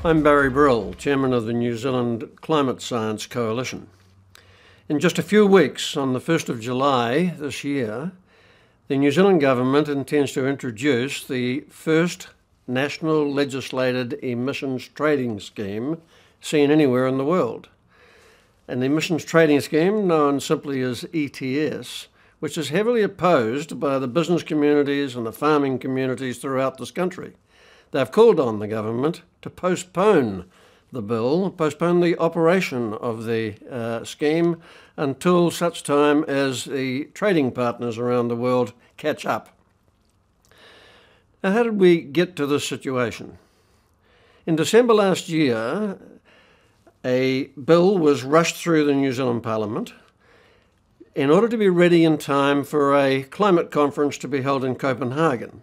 I'm Barry Brill, Chairman of the New Zealand Climate Science Coalition. In just a few weeks, on the 1st of July this year, the New Zealand Government intends to introduce the first national legislated emissions trading scheme seen anywhere in the world. An emissions trading scheme known simply as ETS, which is heavily opposed by the business communities and the farming communities throughout this country. They've called on the government to postpone the bill, postpone the operation of the scheme until such time as the trading partners around the world catch up. Now, how did we get to this situation? In December last year, a bill was rushed through the New Zealand Parliament in order to be ready in time for a climate conference to be held in Copenhagen.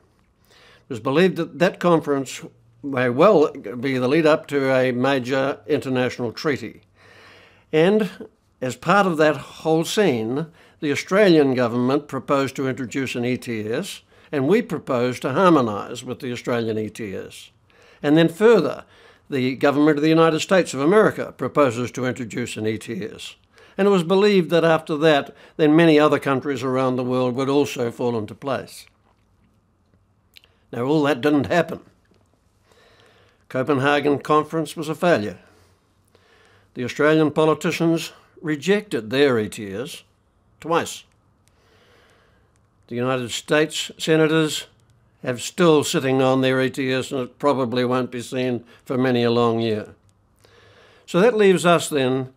It was believed that that conference may well be the lead up to a major international treaty. And as part of that whole scene, the Australian government proposed to introduce an ETS, and we proposed to harmonise with the Australian ETS. And then further, the government of the United States of America proposes to introduce an ETS. And it was believed that after that, then many other countries around the world would also fall into place. Now, all that didn't happen. Copenhagen conference was a failure. The Australian politicians rejected their ETS twice. The United States senators have still sitting on their ETS, and it probably won't be seen for many a long year. So that leaves us then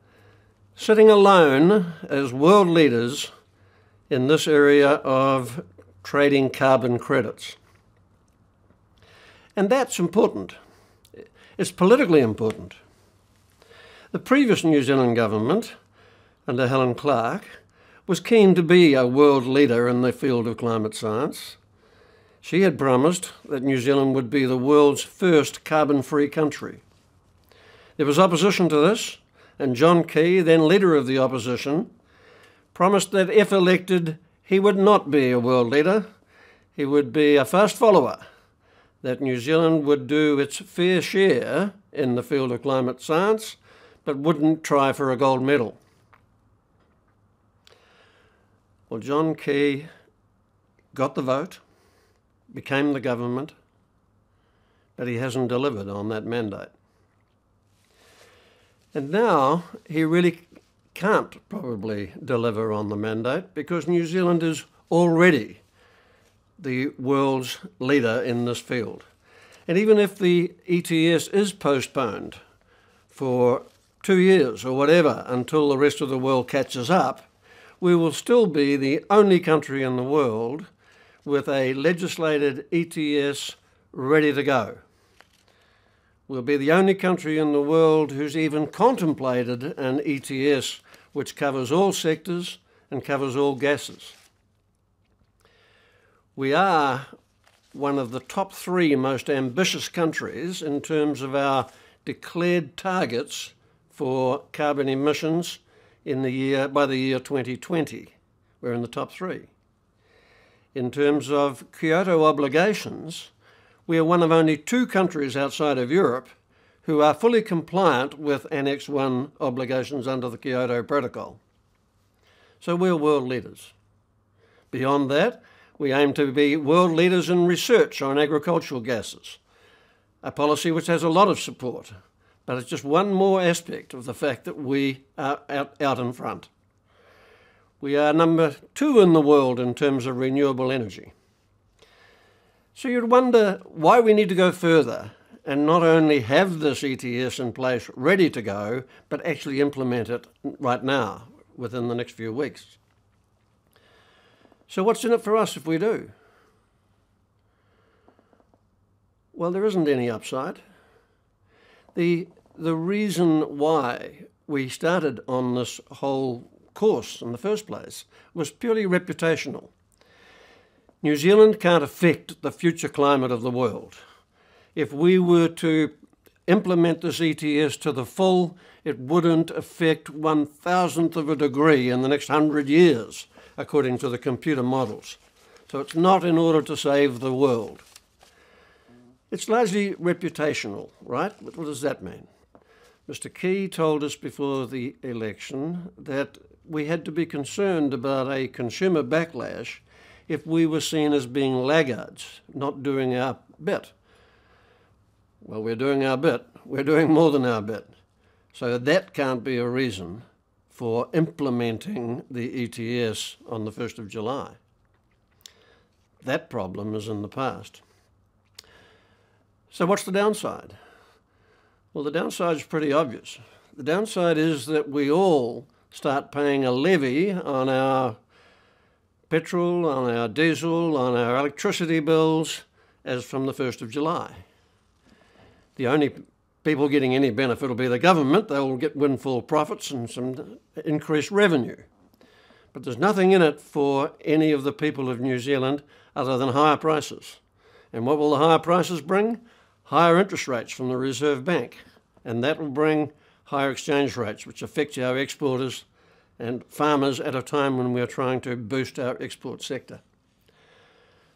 sitting alone as world leaders in this area of trading carbon credits. And that's important. It's politically important. The previous New Zealand government, under Helen Clark, was keen to be a world leader in the field of climate science. She had promised that New Zealand would be the world's first carbon-free country. There was opposition to this, and John Key, then leader of the opposition, promised that if elected, he would not be a world leader, he would be a fast follower, that New Zealand would do its fair share in the field of climate science, but wouldn't try for a gold medal. Well, John Key got the vote, became the government, but he hasn't delivered on that mandate. And now he really can't probably deliver on the mandate because New Zealand is already the world's leader in this field. And even if the ETS is postponed for 2 years or whatever until the rest of the world catches up, we will still be the only country in the world with a legislated ETS ready to go. We'll be the only country in the world who's even contemplated an ETS which covers all sectors and covers all gases. We are one of the top 3 most ambitious countries in terms of our declared targets for carbon emissions by the year 2020. We're in the top 3. In terms of Kyoto obligations, we are one of only 2 countries outside of Europe who are fully compliant with Annex 1 obligations under the Kyoto Protocol. So we're world leaders. Beyond that, we aim to be world leaders in research on agricultural gases, a policy which has a lot of support, but it's just one more aspect of the fact that we are out in front. We are number 2 in the world in terms of renewable energy. So you'd wonder why we need to go further and not only have this ETS in place ready to go, but actually implement it right now, within the next few weeks. So what's in it for us if we do? Well, there isn't any upside. The reason why we started on this whole course in the first place was purely reputational. New Zealand can't affect the future climate of the world. If we were to implement this ETS to the full, it wouldn't affect 1,000th of a degree in the next 100 years, according to the computer models. So it's not in order to save the world. It's largely reputational, right? What does that mean? Mr. Key told us before the election that we had to be concerned about a consumer backlash if we were seen as being laggards, not doing our bit. Well, we're doing our bit. We're doing more than our bit. So that can't be a reason for implementing the ETS on the 1st of July. That problem is in the past. So what's the downside? Well, the downside is pretty obvious. The downside is that we all start paying a levy on our petrol, on our diesel, on our electricity bills as from the 1st of July. The only people getting any benefit will be the government. They will get windfall profits and some increased revenue. But there's nothing in it for any of the people of New Zealand other than higher prices. And what will the higher prices bring? Higher interest rates from the Reserve Bank. And that will bring higher exchange rates, which affect our exporters and farmers at a time when we're trying to boost our export sector.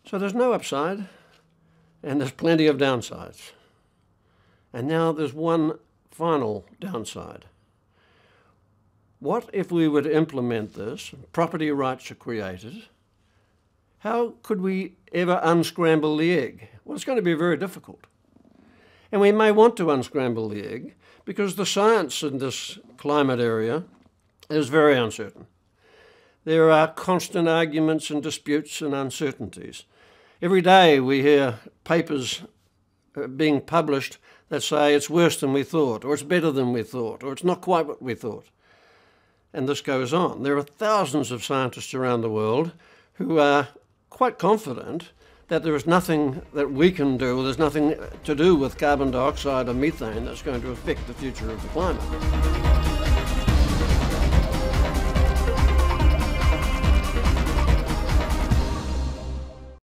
So there's no upside, and there's plenty of downsides. And now there's one final downside. What if we were to implement this, property rights are created, how could we ever unscramble the egg? Well, it's going to be very difficult. And we may want to unscramble the egg because the science in this climate area is very uncertain. There are constant arguments and disputes and uncertainties. Every day we hear papers being published that say it's worse than we thought, or it's better than we thought, or it's not quite what we thought. And this goes on. There are thousands of scientists around the world who are quite confident that there is nothing that we can do, there's nothing to do with carbon dioxide or methane that's going to affect the future of the climate.